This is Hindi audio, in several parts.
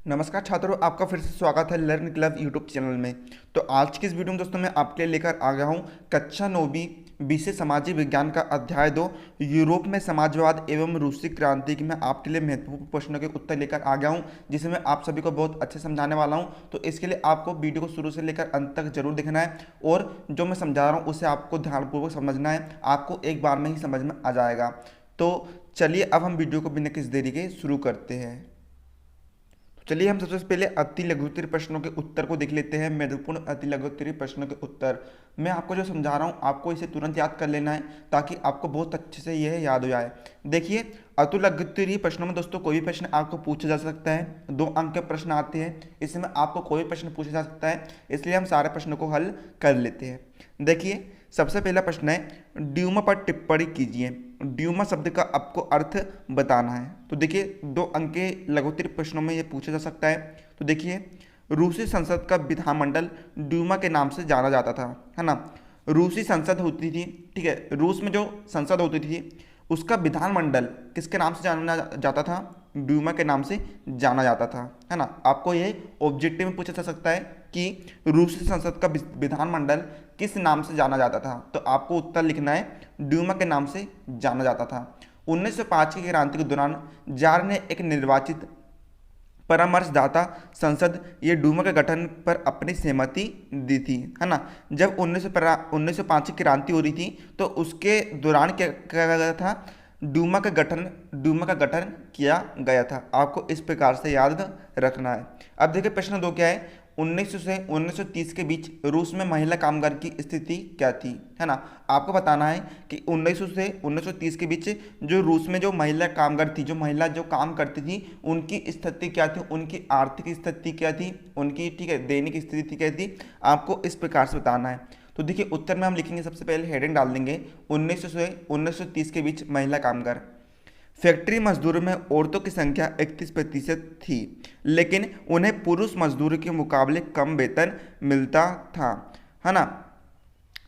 नमस्कार छात्रों, आपका फिर से स्वागत है लर्न क्लब यूट्यूब चैनल में। तो आज की इस वीडियो में दोस्तों मैं आपके लिए लेकर आ गया हूँ कक्षा 9वीं विषय सामाजिक विज्ञान का अध्याय 2 यूरोप में समाजवाद एवं रूसी क्रांति की मैं आपके लिए महत्वपूर्ण प्रश्नों के उत्तर लेकर आ गया हूँ, जिसे मैं आप सभी को बहुत अच्छे समझाने वाला हूँ। तो इसके लिए आपको वीडियो को शुरू से लेकर अंत तक जरूर देखना है और जो मैं समझा रहा हूँ उसे आपको ध्यानपूर्वक समझना है। आपको एक बार में ही समझ में आ जाएगा। तो चलिए अब हम वीडियो को बिना किसी देरी के शुरू करते हैं। चलिए हम सबसे पहले अति लघुत्तरीय प्रश्नों के उत्तर को देख लेते हैं। महत्वपूर्ण अति लघुत्तरीय प्रश्नों के उत्तर मैं आपको जो समझा रहा हूँ आपको इसे तुरंत याद कर लेना है ताकि आपको बहुत अच्छे से यह याद हो जाए। देखिए, अति लघुत्तरीय प्रश्नों में दोस्तों कोई भी प्रश्न आपको पूछा जा सकता है। 2 अंक के प्रश्न आते हैं, इसमें आपको कोई भी प्रश्न पूछा जा सकता है, इसलिए हम सारे प्रश्नों को हल कर लेते हैं। देखिए, सबसे पहला प्रश्न है, ड्यूमा पर टिप्पणी कीजिए। ड्यूमा शब्द का आपको अर्थ बताना है। तो देखिए, 2 अंक के लघुत्तरीय प्रश्नों में ये पूछा जा सकता है। तो देखिए, रूसी संसद का विधानमंडल ड्यूमा के नाम से जाना जाता था, है ना। रूसी संसद होती थी, ठीक है, रूस में जो संसद होती थी उसका विधानमंडल किसके नाम से जाना जाता था? ड्यूमा के नाम से जाना जाता था, है ना। आपको ये ऑब्जेक्टिव में पूछा जा सकता है कि रूसी संसद का विधानमंडल किस नाम से जाना जाता था, तो आपको उत्तर लिखना है ड्यूमा के नाम से जाना जाता था। 1905 की क्रांति के दौरान जार ने एक निर्वाचित परामर्शदाता संसद ये ड्यूमा के गठन पर अपनी सहमति दी थी, है ना। जब 1905 की क्रांति हो रही थी तो उसके दौरान क्या किया गया था? ड्यूमा का गठन किया गया था। आपको इस प्रकार से याद रखना है। अब देखिए, प्रश्न 2 क्या है, 1900 से 1930 के बीच रूस में महिला कामगार की स्थिति क्या थी, है ना। आपको बताना है कि 1900 से 1930 के बीच जो रूस में जो महिला कामगार थी, जो महिला जो काम करती थी, उनकी स्थिति क्या थी, उनकी आर्थिक स्थिति क्या थी, उनकी, ठीक है, दैनिक स्थिति क्या थी, आपको इस प्रकार से बताना है। तो देखिए, उत्तर में हम लिखेंगे, सबसे पहले हेडिंग डाल देंगे 1900 से 1930 के बीच महिला कामगार। फैक्ट्री मजदूरों में औरतों की संख्या 31% थी, लेकिन उन्हें पुरुष मजदूरों के मुकाबले कम वेतन मिलता था, है ना।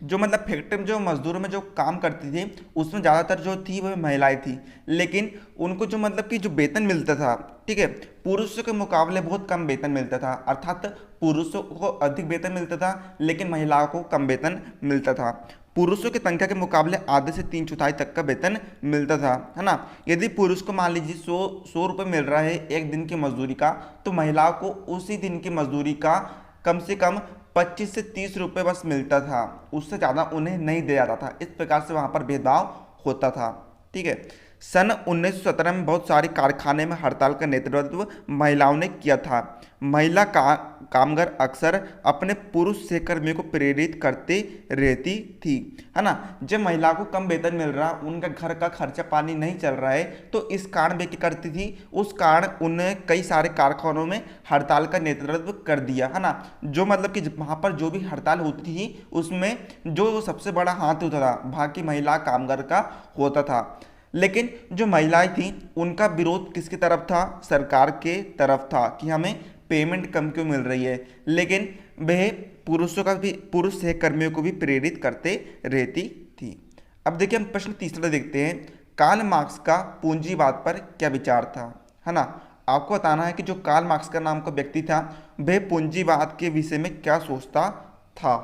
जो मतलब फैक्ट्री में जो मजदूरों में जो काम करती थी उसमें ज़्यादातर जो थी वह महिलाएं थी, लेकिन उनको जो मतलब कि जो वेतन मिलता था, ठीक है, पुरुषों के मुकाबले बहुत कम वेतन मिलता था। अर्थात पुरुषों को अधिक वेतन मिलता था लेकिन महिलाओं को कम वेतन मिलता था। पुरुषों की संख्या के मुकाबले आधे से 3/4 तक का वेतन मिलता था, है ना। यदि पुरुष को मान लीजिए 100 रुपये मिल रहा है एक दिन की मजदूरी का, तो महिलाओं को उसी दिन की मजदूरी का कम से कम 25 से 30 रुपये बस मिलता था, उससे ज़्यादा उन्हें नहीं दिया जाता था। इस प्रकार से वहाँ पर भेदभाव होता था, ठीक है। सन 1917 में बहुत सारे कारखाने में हड़ताल का नेतृत्व महिलाओं ने किया था। महिला कामगार अक्सर अपने पुरुष सहकर्मियों को प्रेरित करते रहती थी, है ना। जब महिला को कम वेतन मिल रहा, उनका घर का खर्चा पानी नहीं चल रहा है, तो इस कारण वे क्या करती थी, उस कारण उन्हें कई सारे कारखानों में हड़ताल का नेतृत्व कर दिया, है ना। जो मतलब कि वहाँ पर जो भी हड़ताल होती थी उसमें जो सबसे बड़ा हाथ होता था वहाँ की महिला कामगार का होता था। लेकिन जो महिलाएं थीं उनका विरोध किसकी तरफ था? सरकार के तरफ था कि हमें पेमेंट कम क्यों मिल रही है। लेकिन वह पुरुष सहकर्मियों को भी प्रेरित करते रहती थी। अब देखिए, हम प्रश्न तीसरा देखते हैं, कार्ल मार्क्स का पूंजीवाद पर क्या विचार था, है ना। आपको बताना है कि जो कार्ल मार्क्स का नाम का व्यक्ति था वह पूंजीवाद के विषय में क्या सोचता था।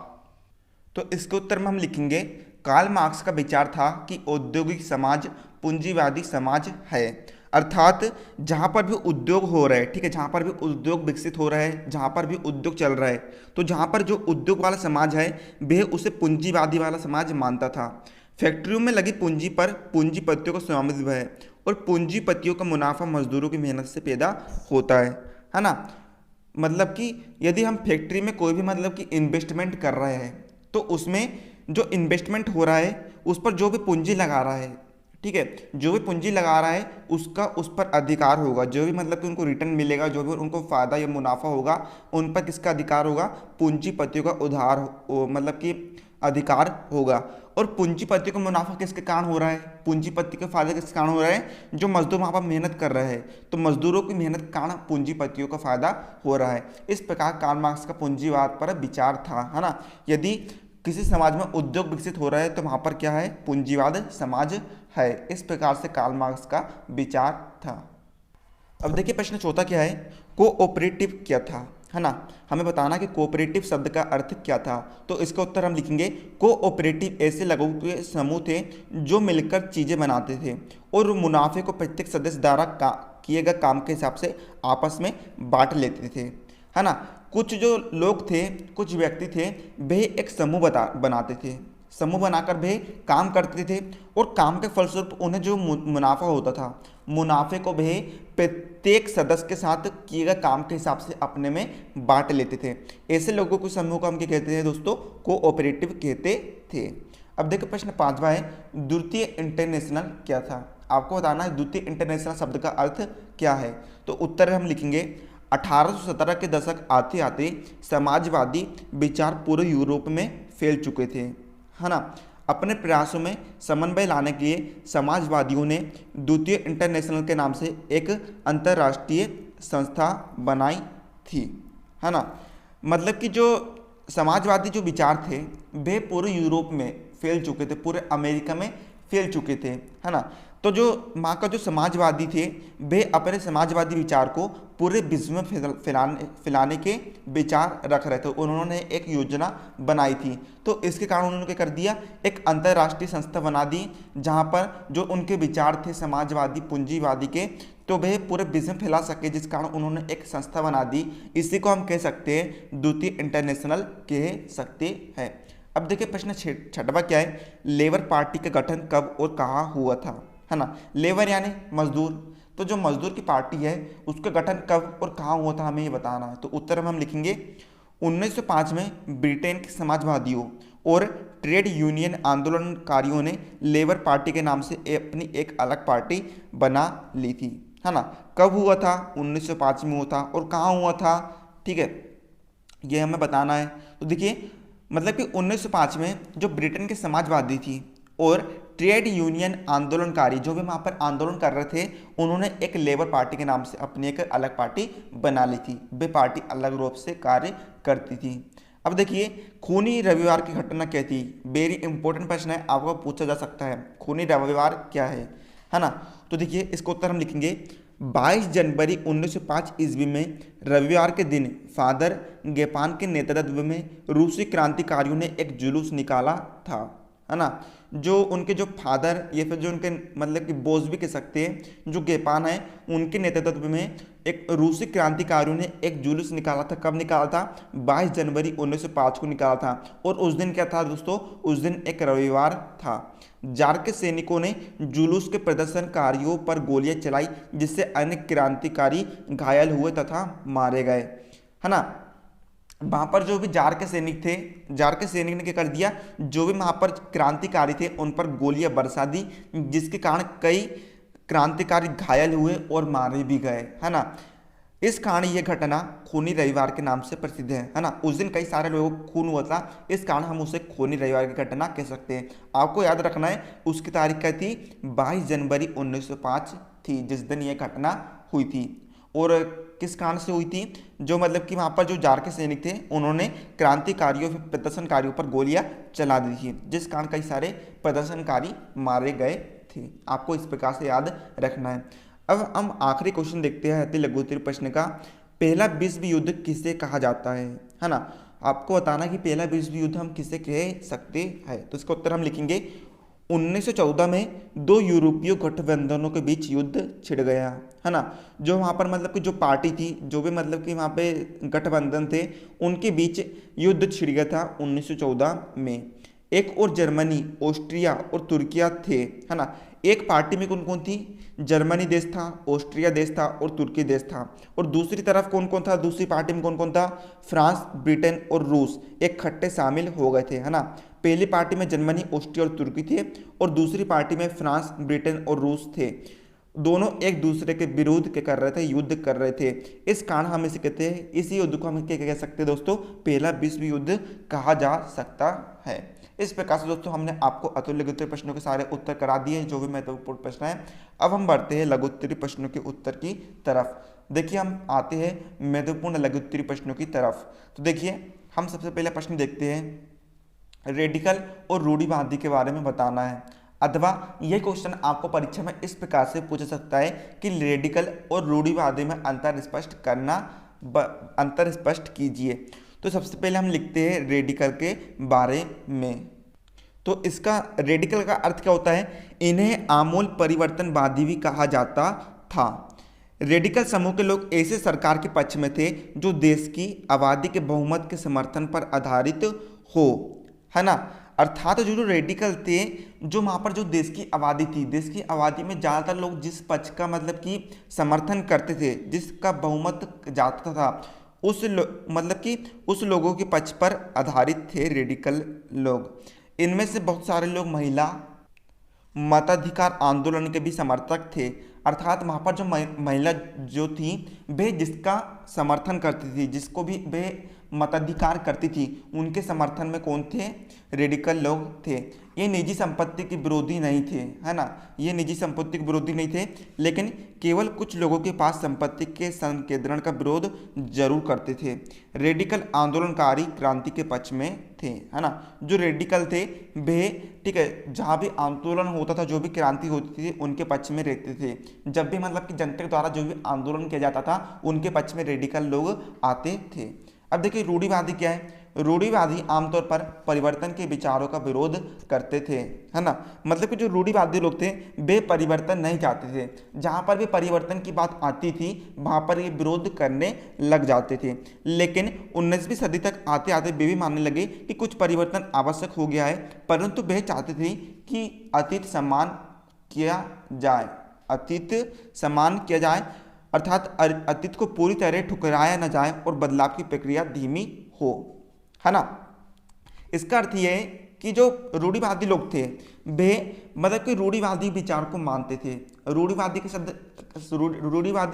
तो इसके उत्तर में हम लिखेंगे, कार्ल मार्क्स का विचार था कि औद्योगिक समाज पूंजीवादी समाज है। अर्थात जहाँ पर भी उद्योग हो रहा है, ठीक है, जहाँ पर भी उद्योग विकसित हो रहा है, जहाँ पर भी उद्योग चल रहा है, तो जहाँ पर जो उद्योग वाला समाज है वह उसे पूंजीवादी वाला समाज मानता था। फैक्ट्रियों में लगी पूंजी पर पूंजीपतियों का स्वामित्व है और पूंजीपतियों का मुनाफा मजदूरों की मेहनत से पैदा होता है ना। मतलब कि यदि हम फैक्ट्री में कोई भी मतलब कि इन्वेस्टमेंट कर रहे हैं तो उसमें जो इन्वेस्टमेंट हो रहा है उस पर जो भी पूंजी लगा रहा है, ठीक है, जो भी पूंजी लगा रहा है उसका उस पर अधिकार होगा। जो भी मतलब कि उनको रिटर्न मिलेगा, जो भी उनको फायदा या मुनाफा होगा, उन पर किसका अधिकार होगा? पूंजीपतियों का मतलब कि अधिकार होगा। और पूंजीपतियों का मुनाफा किसके कारण हो रहा है? पूंजीपति के फायदे किसके कारण हो रहा है? जो मजदूर वहाँ पर मेहनत कर रहे हैं, तो मजदूरों की मेहनत के कारण पूंजीपतियों का फायदा हो रहा है। इस प्रकार कार्ल मार्क्स का पूंजीवाद पर विचार था, है ना। यदि किसी समाज में उद्योग विकसित हो रहा है तो वहाँ पर क्या है? पूंजीवाद समाज है। इस प्रकार से कार्ल मार्क्स का विचार था। अब देखिए प्रश्न चौथा क्या है, कोऑपरेटिव क्या था, है ना। हमें बताना कि कोऑपरेटिव शब्द का अर्थ क्या था। तो इसका उत्तर हम लिखेंगे, कोऑपरेटिव ऐसे लोगों के समूह थे जो मिलकर चीज़ें बनाते थे और मुनाफे को प्रत्येक सदस्य द्वारा किए गए काम के हिसाब से आपस में बांट लेते थे, है ना। कुछ जो लोग थे, कुछ व्यक्ति थे, वे एक समूह बनाते थे, समूह बनाकर वे काम करते थे और काम के फलस्वरूप उन्हें जो मुनाफा होता था, मुनाफे को वे प्रत्येक सदस्य के साथ किए गए काम के हिसाब से अपने में बांट लेते थे। ऐसे लोगों को समूह को हम क्या कहते हैं दोस्तों, कोऑपरेटिव कहते थे। अब देखो प्रश्न 5वां है, द्वितीय इंटरनेशनल क्या था। आपको बताना है द्वितीय इंटरनेशनल शब्द का अर्थ क्या है। तो उत्तर हम लिखेंगे, 1817 के दशक आते आते समाजवादी विचार पूरे यूरोप में फैल चुके थे, है ना। अपने प्रयासों में समन्वय लाने के लिए समाजवादियों ने द्वितीय इंटरनेशनल के नाम से एक अंतर्राष्ट्रीय संस्था बनाई थी, है ना। मतलब कि जो समाजवादी जो विचार थे वे पूरे यूरोप में फैल चुके थे, पूरे अमेरिका में फैल चुके थे, है ना। तो जो वहाँ का जो समाजवादी थे वे अपने समाजवादी विचार को पूरे विश्व में फैलाने के विचार रख रहे थे। उन्होंने एक योजना बनाई थी, तो इसके कारण उन्होंने क्या कर दिया, एक अंतर्राष्ट्रीय संस्था बना दी जहाँ पर जो उनके विचार थे समाजवादी पूंजीवादी के, तो वे पूरे विश्व में फैला सके, जिस कारण उन्होंने एक संस्था बना दी। इसी को हम कह सकते हैं द्वितीय इंटरनेशनल कह सकते हैं। अब देखिए प्रश्न 6वां क्या है, लेबर पार्टी का गठन कब और कहाँ हुआ था, है ना। लेबर यानी मजदूर, तो जो मजदूर की पार्टी है उसका गठन कब और कहाँ हुआ था हमें ये बताना है। तो उत्तर में हम लिखेंगे, 1905 में ब्रिटेन के समाजवादियों और ट्रेड यूनियन आंदोलनकारियों ने लेबर पार्टी के नाम से अपनी एक अलग पार्टी बना ली थी, है ना। कब हुआ था, 1905 में हुआ था, और कहाँ हुआ था, ठीक है, ये हमें बताना है। तो देखिए मतलब कि 1905 में जो ब्रिटेन के समाजवादी थी और ट्रेड यूनियन आंदोलनकारी जो भी वहाँ पर आंदोलन कर रहे थे, उन्होंने एक लेबर पार्टी के नाम से अपनी एक अलग पार्टी बना ली थी। वे पार्टी अलग रूप से कार्य करती थी। अब देखिए खूनी रविवार की घटना क्या थी, वेरी इंपॉर्टेंट प्रश्न है, आपको पूछा जा सकता है खूनी रविवार क्या है ना। तो देखिए इसका उत्तर हम लिखेंगे, 22 जनवरी 1905 ईस्वी में रविवार के दिन फादर गेपान के नेतृत्व में रूसी क्रांतिकारियों ने एक जुलूस निकाला था, है ना। जो उनके जो फादर या फिर जो उनके मतलब कि बॉस भी कह सकते हैं, जो गेपान है, उनके नेतृत्व में एक रूसी क्रांतिकारियों ने एक जुलूस निकाला था। कब निकाला था, 22 जनवरी 1905 को निकाला था। और उस दिन क्या था दोस्तों, उस दिन एक रविवार था। जार के सैनिकों ने जुलूस के प्रदर्शनकारियों पर गोलियां चलाई, जिससे अन्य क्रांतिकारी घायल हुए तथा मारे गए, है ना। वहाँ पर जो भी जार के सैनिक थे, जार के सैनिक ने क्या कर दिया, जो भी वहाँ पर क्रांतिकारी थे उन पर गोलियां बरसा दी, जिसके कारण कई क्रांतिकारी घायल हुए और मारे भी गए, है ना। इस कारण यह घटना खूनी रविवार के नाम से प्रसिद्ध है ना। उस दिन कई सारे लोगों को खून हुआ था, इस कारण हम उसे खूनी रविवार की घटना कह सकते हैं। आपको याद रखना है उसकी तारीख क्या थी, 22 जनवरी 1905 थी जिस दिन यह घटना हुई थी। और किस कारण से हुई थी, जो मतलब कि वहाँ पर जो जार के सैनिक थे उन्होंने क्रांतिकारियों प्रदर्शनकारियों पर गोलियां चला दी थी, जिस कारण कई सारे प्रदर्शनकारी मारे गए थे। आपको इस प्रकार से याद रखना है। अब हम आखिरी क्वेश्चन देखते हैं अति लघु उत्तरीय प्रश्न का, पहला विश्व युद्ध किसे कहा जाता है ना। आपको बताना कि पहला विश्व युद्ध हम किसे कह सकते हैं। तो इसका उत्तर हम लिखेंगे, 1914 में दो यूरोपीय गठबंधनों के बीच युद्ध छिड़ गया, है ना। जो वहाँ पर मतलब कि जो पार्टी थी, जो भी मतलब कि वहाँ पे गठबंधन थे, उनके बीच युद्ध छिड़ गया था 1914 में। एक और जर्मनी, ऑस्ट्रिया और तुर्किया थे, है ना। एक पार्टी में कौन कौन थी, जर्मनी देश था, ऑस्ट्रिया देश था और तुर्की देश था। और दूसरी तरफ कौन कौन था, दूसरी पार्टी में कौन कौन था, फ्रांस, ब्रिटेन और रूस इकट्ठे शामिल हो गए थे, है ना। पहली पार्टी में जर्मनी, ऑस्ट्रिया और तुर्की थे और दूसरी पार्टी में फ्रांस, ब्रिटेन और रूस थे। दोनों एक दूसरे के विरुद्ध क्या कर रहे थे, युद्ध कर रहे थे। इस कारण हम इसे कहते हैं, इसी युद्ध को हम क्या कह सकते हैं दोस्तों, पहला विश्व युद्ध कहा जा सकता है। इस प्रकार से दोस्तों हमने आपको अतुल्य लघु उत्तरीय प्रश्नों के सारे उत्तर करा दिए हैं, जो भी महत्वपूर्ण प्रश्न है। अब हम बढ़ते हैं लघु उत्तरीय प्रश्नों के उत्तर की तरफ। देखिए हम आते हैं महत्वपूर्ण लघु उत्तरीय प्रश्नों की तरफ। तो देखिए हम सबसे पहले प्रश्न देखते हैं, रेडिकल और रूढ़िवादी के बारे में बताना है। अथवा यह क्वेश्चन आपको परीक्षा में इस प्रकार से पूछ सकता है कि रेडिकल और रूढ़िवादी में अंतर स्पष्ट कीजिए। तो सबसे पहले हम लिखते हैं रेडिकल के बारे में। तो इसका रेडिकल का अर्थ क्या होता है? इन्हें आमूल परिवर्तनवादी भी कहा जाता था। रेडिकल समूह के लोग ऐसे सरकार के पक्ष में थे जो देश की आबादी के बहुमत के समर्थन पर आधारित हो, है ना। अर्थात जो रेडिकल थे, जो वहाँ पर जो देश की आबादी थी, देश की आबादी में ज़्यादातर लोग जिस पक्ष का मतलब कि समर्थन करते थे, जिसका बहुमत जाता था, उस लोगों के पक्ष पर आधारित थे रेडिकल लोग। इनमें से बहुत सारे लोग महिला मताधिकार आंदोलन के भी समर्थक थे। अर्थात वहाँ पर जो महिला जो थी वे जिसका समर्थन करती थी, जिसको भी वे मताधिकार करती थी, उनके समर्थन में कौन थे? रेडिकल लोग थे। ये निजी संपत्ति के विरोधी नहीं थे, है ना, ये निजी संपत्ति के विरोधी नहीं थे, लेकिन केवल कुछ लोगों के पास संपत्ति के संकेंद्रण का विरोध जरूर करते थे। रेडिकल आंदोलनकारी क्रांति के पक्ष में थे, है ना। जो रेडिकल थे वे, ठीक है, जहाँ भी आंदोलन होता था, जो भी क्रांति होती थी, उनके पक्ष में रहते थे। जब भी मतलब कि जनता के द्वारा जो भी आंदोलन किया जाता था, उनके पक्ष में रेडिकल लोग आते थे। अब देखिए रूढ़िवादी क्या है? रूढ़िवादी आमतौर पर परिवर्तन के विचारों का विरोध करते थे, है ना। मतलब कि जो रूढ़िवादी लोग थे वे परिवर्तन नहीं चाहते थे। जहाँ पर भी परिवर्तन की बात आती थी वहाँ पर ये विरोध करने लग जाते थे। लेकिन 19वीं सदी तक आते आते वे भी मानने लगे कि कुछ परिवर्तन आवश्यक हो गया है, परंतु वे चाहते थे कि अतीत सम्मान किया जाए, अर्थात अतीत को पूरी तरह ठुकराया न जाए और बदलाव की प्रक्रिया धीमी हो, है ना। इसका अर्थ ये है कि जो रूढ़िवादी लोग थे वे मतलब कि रूढ़िवादी विचार को मानते थे। रूढ़िवादी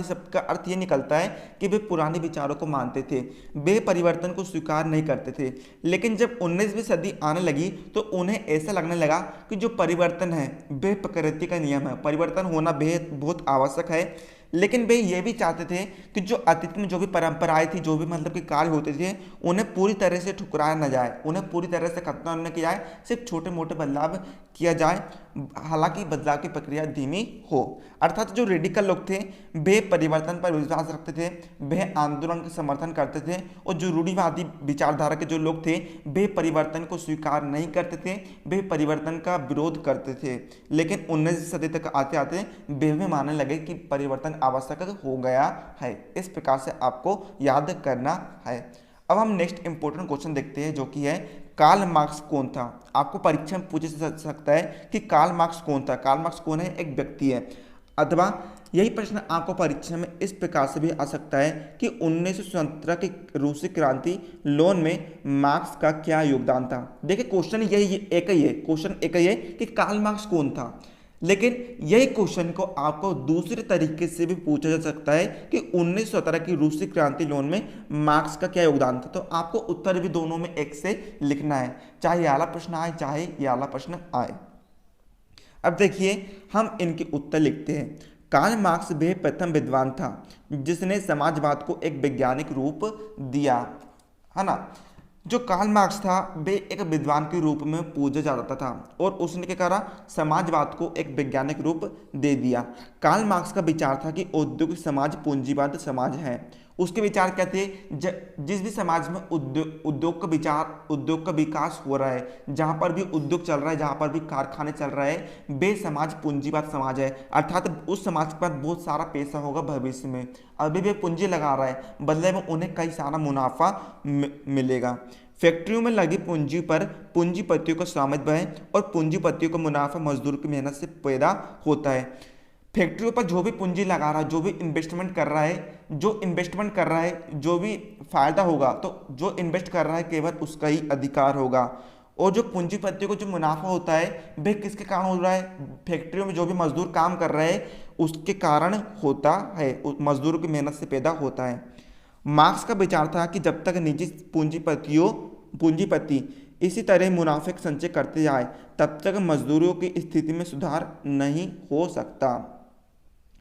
शब्द का अर्थ ये निकलता है कि वे पुराने विचारों को मानते थे, वे परिवर्तन को स्वीकार नहीं करते थे। लेकिन जब 19वीं सदी आने लगी तो उन्हें ऐसा लगने लगा कि जो परिवर्तन है वे प्रकृति का नियम है, परिवर्तन होना बेहद बहुत आवश्यक है। लेकिन वे ये भी चाहते थे कि जो अतीत में जो भी परंपराएं थी, जो भी मतलब कि कार्य होते थे, उन्हें पूरी तरह से ठुकराया न जाए, उन्हें पूरी तरह से खत्म न किया जाए, सिर्फ छोटे मोटे बदलाव किया जाए, हालांकि बदलाव की प्रक्रिया धीमी हो। अर्थात जो रेडिकल लोग थे वे परिवर्तन पर विश्वास रखते थे, वे आंदोलन का समर्थन करते थे, और जो रूढ़िवादी विचारधारा के जो लोग थे वे परिवर्तन को स्वीकार नहीं करते थे, वे परिवर्तन का विरोध करते थे। लेकिन 19वीं सदी तक आते आते वे भी मानने लगे कि परिवर्तन आवश्यक हो गया है। इस प्रकार से आपको याद करना है। अब हम नेक्स्ट इंपॉर्टेंट क्वेश्चन देखते हैं, जो कि है कार्ल मार्क्स कौन था। आपको परीक्षा में पूछ सकता है कि कार्ल मार्क्स कौन था। कार्ल मार्क्स कौन है? एक व्यक्ति है। अथवा यही प्रश्न आपको परीक्षा में इस प्रकार से भी आ सकता है कि 1917 की रूसी क्रांति लोन में मार्क्स का क्या योगदान था। देखिए क्वेश्चन यही एक ही है, क्वेश्चन एक ही है कि कार्ल मार्क्स कौन था। लेकिन यही क्वेश्चन को आपको दूसरे तरीके से भी पूछा जा सकता है कि 1917 की रूसी क्रांति लोन में मार्क्स का क्या योगदान था। तो आपको उत्तर भी दोनों में एक से लिखना है, चाहे ये वाला प्रश्न आए चाहे ये वाला प्रश्न आए। अब देखिए हम इनके उत्तर लिखते हैं। कार्ल मार्क्स वह प्रथम विद्वान था जिसने समाजवाद को एक वैज्ञानिक रूप दिया, है ना। जो कार्ल मार्क्स था वे एक विद्वान के रूप में पूजा जाता था और उसने क्या करा? समाजवाद को एक वैज्ञानिक रूप दे दिया। कार्ल मार्क्स का विचार था कि औद्योगिक समाज पूंजीवाद समाज है। उसके विचार क्या थे? जिस भी समाज में उद्योग का विकास हो रहा है, जहाँ पर भी उद्योग चल रहा है, जहाँ पर भी कारखाने चल रहे हैं, वे समाज पूंजीवाद समाज है। अर्थात उस समाज के पास बहुत सारा पैसा होगा भविष्य में, अभी वे पूंजी लगा रहा है, बदले में उन्हें कई सारा मुनाफा मिलेगा। फैक्ट्रियों में लगी पूंजी पर पूंजीपतियों का स्वामित्व है और पूंजीपतियों का मुनाफा मजदूर की मेहनत से पैदा होता है। फैक्ट्रियों पर जो भी पूंजी लगा रहा है, जो भी इन्वेस्टमेंट कर रहा है, जो भी फायदा होगा, तो जो इन्वेस्ट कर रहा है केवल उसका ही अधिकार होगा। और जो पूंजीपतियों को जो मुनाफा होता है वह किसके कारण हो रहा है? फैक्ट्रियों में जो भी मजदूर काम कर रहे हैं उसके कारण होता है, मजदूरों की मेहनत से पैदा होता है। मार्क्स का विचार था कि जब तक निजी पूंजीपति इसी तरह मुनाफे का संचय करते जाए तब तक मजदूरों की स्थिति में सुधार नहीं हो सकता।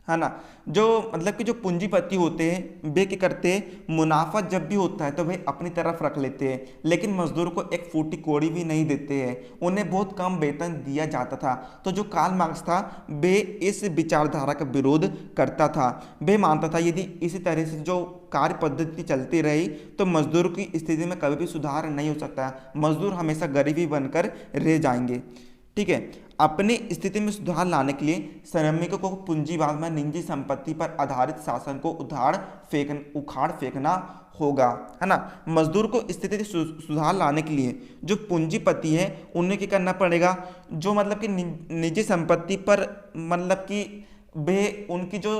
है ना। जो मतलब कि जो पूंजीपति होते हैं वे क्या करते हैं, मुनाफा जब भी होता है तो वे अपनी तरफ रख लेते हैं, लेकिन मजदूर को एक फूटी कौड़ी भी नहीं देते हैं, उन्हें बहुत कम वेतन दिया जाता था। तो जो कार्ल मार्क्स था वे इस विचारधारा का विरोध करता था। वे मानता था यदि इसी तरह से जो कार्य पद्धति चलती रही तो मजदूर की स्थिति में कभी भी सुधार नहीं हो सकता, मजदूर हमेशा गरीबी बनकर रह जाएंगे। ठीक है, अपनी स्थिति में सुधार लाने के लिए श्रमिकों को पूंजीवाद में निजी संपत्ति पर आधारित शासन को उखाड़ फेंकना होगा, है ना। मजदूर को स्थिति में सुधार लाने के लिए जो पूंजीपति है उन्हें क्या करना पड़ेगा, जो मतलब कि निजी संपत्ति पर मतलब कि वे उनकी जो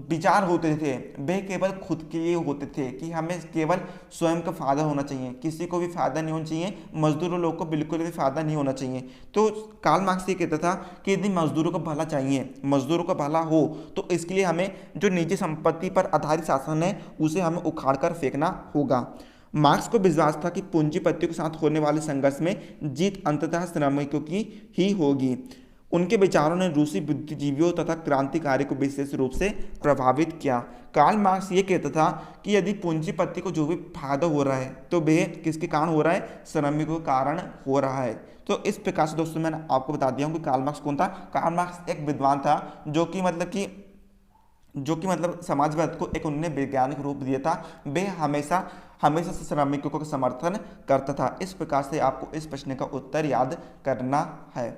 विचार होते थे वे केवल खुद के लिए होते थे कि हमें केवल स्वयं का फायदा होना चाहिए, किसी को भी फायदा नहीं होना चाहिए, मजदूरों लोग को बिल्कुल भी फायदा नहीं होना चाहिए। तो कार्ल मार्क्स ये कहता था कि यदि मजदूरों को भला चाहिए, मजदूरों का भला हो, तो इसके लिए हमें जो निजी संपत्ति पर आधारित शासन है उसे हमें उखाड़ कर फेंकना होगा। मार्क्स को विश्वास था कि पूंजीपतियों के साथ होने वाले संघर्ष में जीत अंततः श्रमिकों की ही होगी। उनके विचारों ने रूसी बुद्धिजीवियों तथा क्रांतिकारी को विशेष रूप से प्रभावित किया। कार्ल मार्क्स ये कहता था कि यदि पूंजीपति को जो भी फायदा हो रहा है तो वह किसके कारण हो रहा है, श्रमिकों के कारण हो रहा है। तो इस प्रकार से दोस्तों मैंने आपको बता दिया हूँ कि कार्ल मार्क्स कौन था। कार्ल मार्क्स एक विद्वान था जो कि मतलब समाजवाद को एक उन्होंने वैज्ञानिक रूप दिया था। वे हमेशा से श्रमिकों का समर्थन करता था। इस प्रकार से आपको इस प्रश्न का उत्तर याद करना है।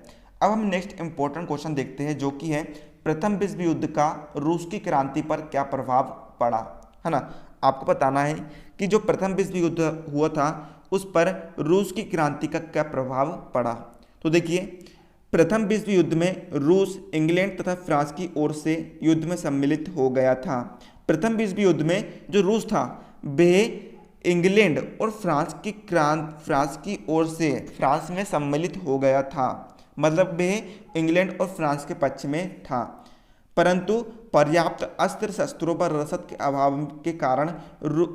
अब हम नेक्स्ट इंपॉर्टेंट क्वेश्चन देखते हैं जो कि है प्रथम विश्व युद्ध का रूस की क्रांति पर क्या प्रभाव पड़ा, है ना। आपको बताना है कि जो प्रथम विश्व युद्ध हुआ था उस पर रूस की क्रांति का क्या प्रभाव पड़ा। तो देखिए, प्रथम विश्व युद्ध में रूस इंग्लैंड तथा फ्रांस की ओर से युद्ध में सम्मिलित हो गया था। प्रथम विश्व युद्ध में जो रूस था वह इंग्लैंड और फ्रांस की ओर से फ्रांस में सम्मिलित हो गया था, मतलब वह इंग्लैंड और फ्रांस के पक्ष में था। परंतु पर्याप्त अस्त्र शस्त्रों पर रसद के अभाव के कारण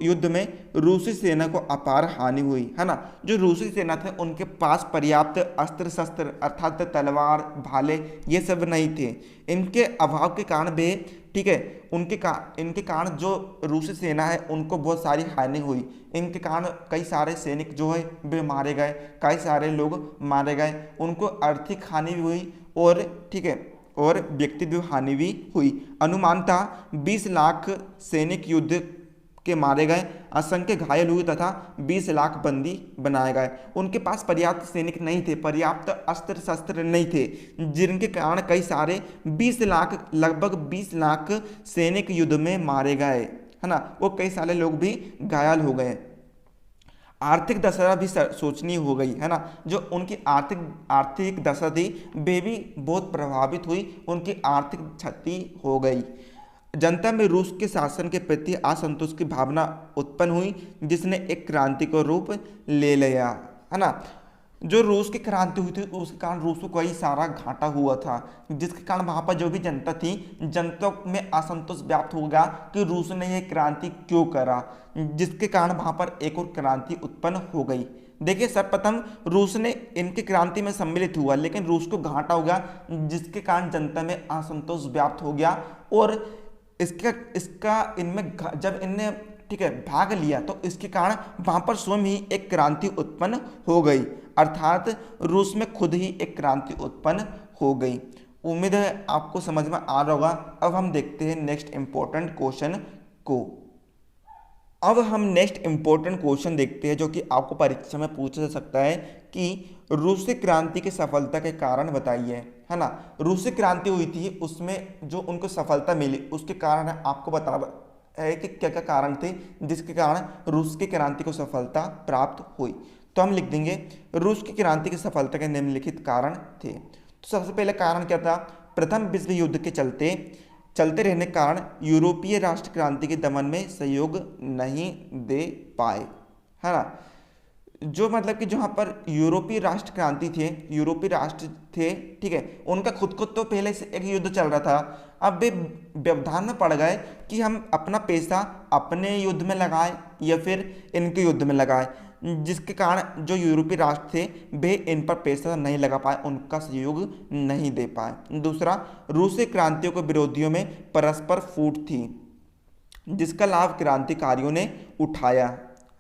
युद्ध में रूसी सेना को अपार हानि हुई, है ना। जो रूसी सेना थे उनके पास पर्याप्त अस्त्र शस्त्र अर्थात तलवार भाले ये सब नहीं थे। इनके अभाव के कारण वे ठीक है इनके कारण जो रूसी सेना है उनको बहुत सारी हानि हुई। इनके कारण कई सारे सैनिक जो है वे मारे गए, कई सारे लोग मारे गए, उनको आर्थिक हानि भी हुई और ठीक है और व्यक्तिगत हानि भी हुई। अनुमान था 20 लाख सैनिक युद्ध के मारे गए, असंख्य घायल हुए तथा 20 लाख बंदी बनाए गए। उनके पास पर्याप्त सैनिक नहीं थे, पर्याप्त अस्त्र शस्त्र नहीं थे, जिनके कारण कई सारे लगभग 20 लाख सैनिक युद्ध में मारे गए, है ना। वो कई सारे लोग भी घायल हो गए। आर्थिक दशा भी सोचनीय हो गई, है ना। जो उनकी आर्थिक दशा थी वे भी बहुत प्रभावित हुई, उनकी आर्थिक क्षति हो गई। जनता में रूस के शासन के प्रति असंतोष की भावना उत्पन्न हुई जिसने एक क्रांति को रूप ले लिया, है ना। जो रूस की क्रांति हुई थी उसके कारण रूस को कई सारा घाटा हुआ था, जिसके कारण वहाँ पर जो भी जनता थी, जनता में असंतोष व्याप्त हो गया कि रूस ने यह क्रांति क्यों करा, जिसके कारण वहाँ पर एक और क्रांति उत्पन्न हो गई। देखिए, सर्वप्रथम रूस ने इनकी क्रांति में सम्मिलित हुआ लेकिन रूस को घाटा हो गया, जिसके कारण जनता में असंतोष व्याप्त हो गया और इसका इनमें जब इनने ठीक है भाग लिया तो इसके कारण वहां पर स्वयं ही एक क्रांति उत्पन्न हो गई, अर्थात रूस में खुद ही एक क्रांति उत्पन्न हो गई। उम्मीद है आपको समझ में आ रहा होगा। अब हम देखते हैं नेक्स्ट इंपॉर्टेंट क्वेश्चन को। अब हम नेक्स्ट इंपॉर्टेंट क्वेश्चन देखते हैं जो कि आपको परीक्षा में पूछा जा सकता है कि रूसी क्रांति की सफलता के कारण बताइए, है ना। रूसी क्रांति हुई थी उसमें जो उनको सफलता मिली उसके कारण आपको बता है कि क्या क्या कारण थे जिसके कारण रूस की क्रांति को सफलता प्राप्त हुई। तो हम लिख देंगे रूस की क्रांति की सफलता के निम्नलिखित कारण थे। तो सबसे पहले कारण क्या था, प्रथम विश्व युद्ध के चलते रहने के कारण यूरोपीय राष्ट्र क्रांति के दमन में सहयोग नहीं दे पाए, है ना। जो मतलब कि जहाँ पर यूरोपीय राष्ट्र क्रांति थे, यूरोपीय राष्ट्र थे, ठीक है, उनका खुद को तो पहले से एक युद्ध चल रहा था। अब वे व्यवधान में पड़ गए कि हम अपना पैसा अपने युद्ध में लगाएं या फिर इनके युद्ध में लगाएं। जिसके कारण जो यूरोपीय राष्ट्र थे वे इन पर प्रेशर नहीं लगा पाए, उनका सहयोग नहीं दे पाए। दूसरा, रूसी क्रांतियों के विरोधियों में परस्पर फूट थी, जिसका लाभ क्रांतिकारियों ने उठाया,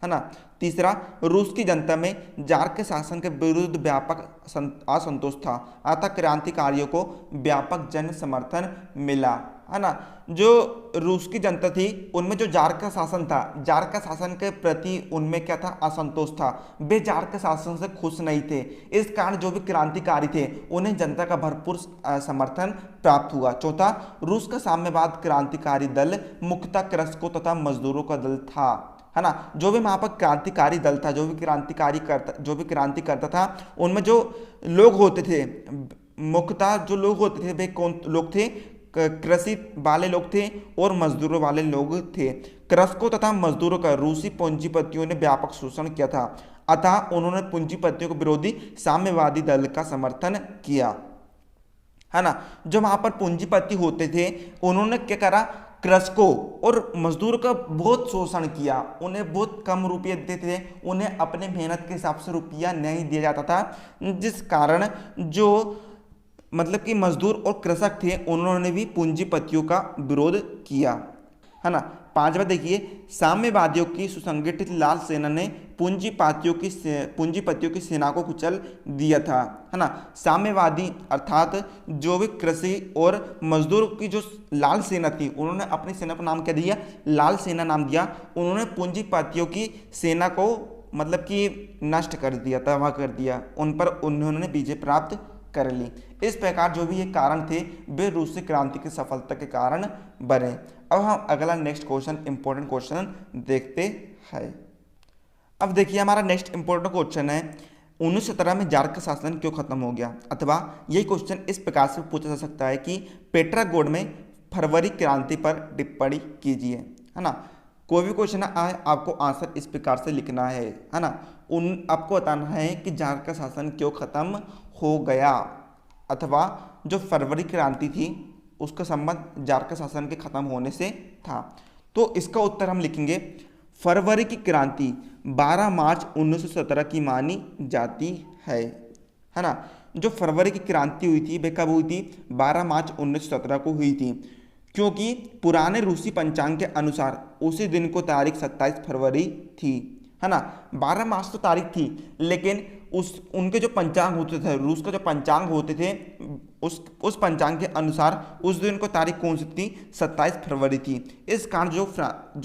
है ना। तीसरा, रूस की जनता में जार के शासन के विरुद्ध व्यापक असंतोष था, अतः क्रांतिकारियों को व्यापक जन समर्थन मिला, है ना। जो रूस की जनता थी उनमें जो जार का शासन था, जार का शासन के प्रति उनमें क्या था, असंतोष था, वे जार के शासन से खुश नहीं थे। इस कारण जो भी क्रांतिकारी थे उन्हें जनता का भरपूर समर्थन प्राप्त हुआ। चौथा, रूस का साम्यवाद क्रांतिकारी दल मुख्यतः कृषकों तथा मजदूरों का दल था, है ना। जो भी वहाँ पर क्रांतिकारी दल था, जो भी क्रांति करता था, उनमें जो लोग होते थे, मुख्यतः जो लोग होते थे वे कौन लोग थे, कृषि वाले लोग थे और मजदूरों वाले लोग थे। कृषकों तथा मजदूरों का रूसी पूंजीपतियों ने व्यापक शोषण किया था, अतः उन्होंने पूंजीपतियों को विरोधी साम्यवादी दल का समर्थन किया, है ना। जो वहाँ पर पूंजीपति होते थे उन्होंने क्या करा, कृषकों और मजदूरों का बहुत शोषण किया, उन्हें बहुत कम रुपये देते थे, उन्हें अपने मेहनत के हिसाब से रुपया नहीं दिया जाता था, जिस कारण जो मतलब कि मजदूर और कृषक थे उन्होंने भी पूंजीपतियों का विरोध किया, है ना। पांचवा देखिए, साम्यवादियों की सुसंगठित लाल सेना ने पूंजीपतियों की सेना को कुचल दिया था, है ना। साम्यवादी अर्थात जो भी कृषि और मजदूर की जो लाल सेना थी, उन्होंने अपनी सेना को नाम क्या दिया, लाल सेना नाम दिया। उन्होंने पूंजीपतियों की सेना को मतलब कि नष्ट कर दिया, तबाह कर दिया, उन पर उन्होंने विजय प्राप्त कर ली। इस प्रकार जो भी ये कारण थे वे रूसी क्रांति की सफलता के कारण बने। अब हम अगला नेक्स्ट क्वेश्चन, इंपॉर्टेंट क्वेश्चन देखते हैं। अब देखिए हमारा नेक्स्ट इंपॉर्टेंट क्वेश्चन है, 1917 में जार का शासन क्यों खत्म हो गया, अथवा यही क्वेश्चन इस प्रकार से पूछा जा सकता है कि पेट्रागोड में फरवरी क्रांति पर टिप्पणी कीजिए, है ना। कोई भी क्वेश्चन आए आपको आंसर इस प्रकार से लिखना है ना। आपको बताना है कि जार का शासन क्यों खत्म हो गया, अथवा जो फरवरी क्रांति थी उसका संबंध जार का शासन के खत्म होने से था। तो इसका उत्तर हम लिखेंगे, फरवरी की क्रांति 12 मार्च 1917 की मानी जाती है ना। जो फरवरी की क्रांति हुई थी वे कब हुई थी, 12 मार्च 1917 को हुई थी, क्योंकि पुराने रूसी पंचांग के अनुसार उसी दिन को तारीख 27 फरवरी थी, है ना। 12 मार्च तो तारीख थी, लेकिन उनके जो पंचांग होते थे, रूस का जो पंचांग होते थे, उस पंचांग के अनुसार उस दिन को तारीख कौन सी थी, 27 फरवरी थी। इस कारण जो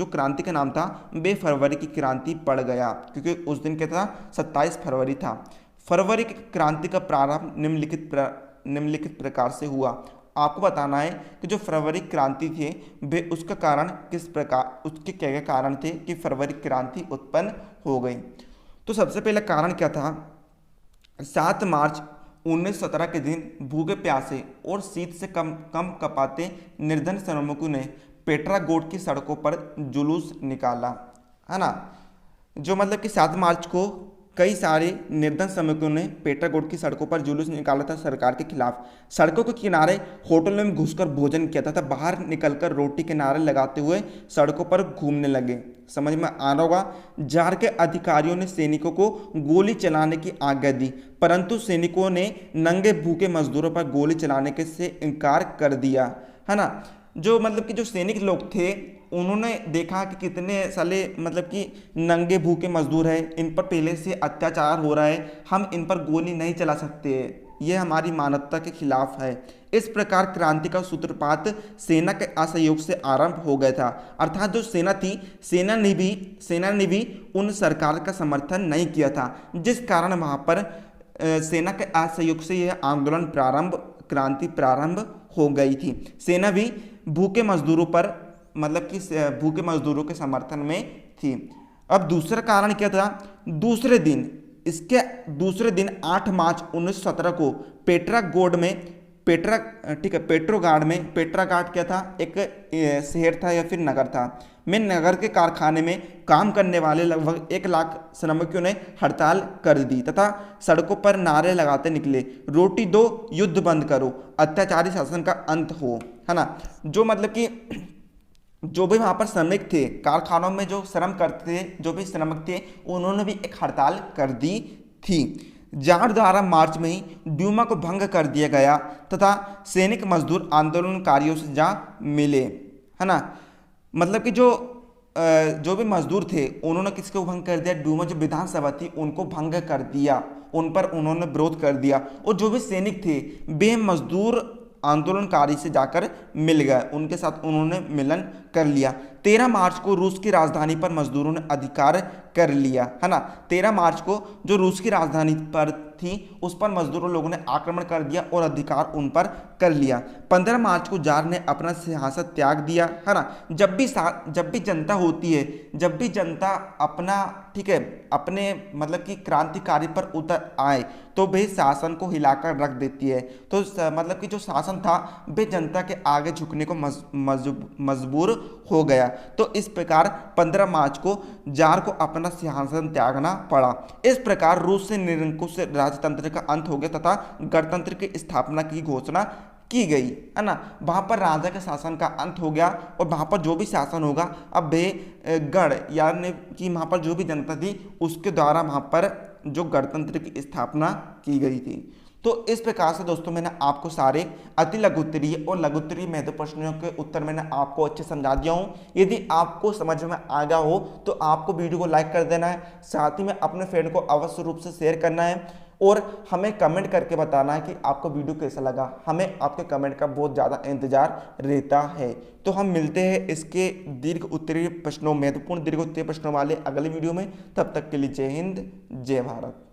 क्रांति का नाम था वे फरवरी की क्रांति पड़ गया, क्योंकि उस दिन क्या था, 27 फरवरी था। फरवरी की क्रांति का प्रारंभ निम्नलिखित प्रकार से हुआ। आपको बताना है कि जो फरवरी क्रांति थी वे उसका कारण किस प्रकार, उसके क्या क्या कारण थे कि फरवरी क्रांति उत्पन्न हो गई। तो सबसे पहला कारण क्या था, 7 मार्च 1917 के दिन भूखे प्यासे और शीत से कम कपाते निर्धन श्रमिकों ने पेट्रागोड की सड़कों पर जुलूस निकाला, है ना। जो मतलब कि 7 मार्च को कई सारे निर्धन श्रमिकों ने पेट्रागोड की सड़कों पर जुलूस निकाला था सरकार के खिलाफ। सड़कों के किनारे होटलों में घुसकर भोजन किया था, बाहर निकलकर रोटी के नारे लगाते हुए सड़कों पर घूमने लगे। समझ में आ रहा होगा। जार के अधिकारियों ने सैनिकों को गोली चलाने की आज्ञा दी, परंतु सैनिकों ने नंगे भूखे मजदूरों पर गोली चलाने के से इनकार कर दिया, है ना। जो मतलब कि जो सैनिक लोग थे उन्होंने देखा कि कितने साले मतलब कि नंगे भूखे मजदूर हैं, इन पर पहले से अत्याचार हो रहा है, हम इन पर गोली नहीं चला सकते, ये हमारी मानवता के खिलाफ है। इस प्रकार क्रांति का सूत्रपात सेना के असहयोग से आरंभ हो गया था। अर्थात जो सेना थी, सेना ने भी उन सरकार का समर्थन नहीं किया था, जिस कारण वहाँ पर सेना के असहयोग से यह आंदोलन क्रांति प्रारंभ हो गई थी। सेना भी भूखे मजदूरों पर मतलब कि भूखे मजदूरों के समर्थन में थी। अब दूसरा कारण क्या था, दूसरे दिन 8 मार्च 1917 को पेट्रागाड क्या था, एक शहर था या फिर नगर था, में नगर के कारखाने में काम करने वाले लगभग 1 लाख श्रमिकों ने हड़ताल कर दी तथा सड़कों पर नारे लगाते निकले, रोटी दो, युद्ध बंद करो, अत्याचारी शासन का अंत हो, है ना। जो मतलब कि जो भी वहाँ पर श्रमिक थे, कारखानों में जो श्रम करते थे, जो भी श्रमिक थे, उन्होंने भी एक हड़ताल कर दी थी। जार द्वारा मार्च में ही ड्यूमा को भंग कर दिया गया तथा सैनिक मजदूर आंदोलनकारियों से जा मिले, है ना। मतलब कि जो भी मजदूर थे उन्होंने किसको भंग कर दिया, ड्यूमा जो विधानसभा थी उनको भंग कर दिया, उन पर उन्होंने विरोध कर दिया। और जो भी सैनिक थे वे मजदूर आंदोलनकारी से जाकर मिल गए, उनके साथ उन्होंने मिलन कर लिया। 13 मार्च को रूस की राजधानी पर मजदूरों ने अधिकार कर लिया, है ना। 13 मार्च को जो रूस की राजधानी पर थी उस पर मजदूरों लोगों ने आक्रमण कर दिया और अधिकार उन पर कर लिया। 15 मार्च को जार ने अपना सिंहासन त्याग दिया, है ना। जब भी जनता होती है, जब भी जनता अपना, ठीक है, अपने मतलब कि क्रांतिकारी पर उतर आए तो वे शासन को हिलाकर रख देती है। तो मतलब कि जो शासन था वे जनता के आगे झुकने को मजबूर हो गया। तो इस प्रकार 15 मार्च को जार को अपना सिंहासन त्यागना पड़ा। इस प्रकार रूस से निरंकुश राजतंत्र का अंत हो गया तथा गणतंत्र की स्थापना की घोषणा की गई, है ना। वहां पर राजा के शासन का अंत हो गया और वहां पर जो भी शासन होगा अब वे गण यानी कि वहां पर जो भी जनता थी उसके द्वारा वहां पर जो गणतंत्र की स्थापना की गई थी। तो इस प्रकार से दोस्तों मैंने आपको सारे अति लघुत्तरीय और लघुत्तरीय महत्व प्रश्नों के उत्तर मैंने आपको अच्छे समझा दिया हूँ। यदि आपको समझ में आ गया हो तो आपको वीडियो को लाइक कर देना है, साथ ही में अपने फ्रेंड को अवश्य रूप से शेयर करना है और हमें कमेंट करके बताना है कि आपको वीडियो कैसा लगा। हमें आपके कमेंट का बहुत ज़्यादा इंतजार रहता है। तो हम मिलते हैं इसके दीर्घ उत्तरीय प्रश्नों, महत्वपूर्ण दीर्घ उत्तरीय प्रश्नों वाले अगले वीडियो में। तब तक के लिए जय हिंद, जय भारत।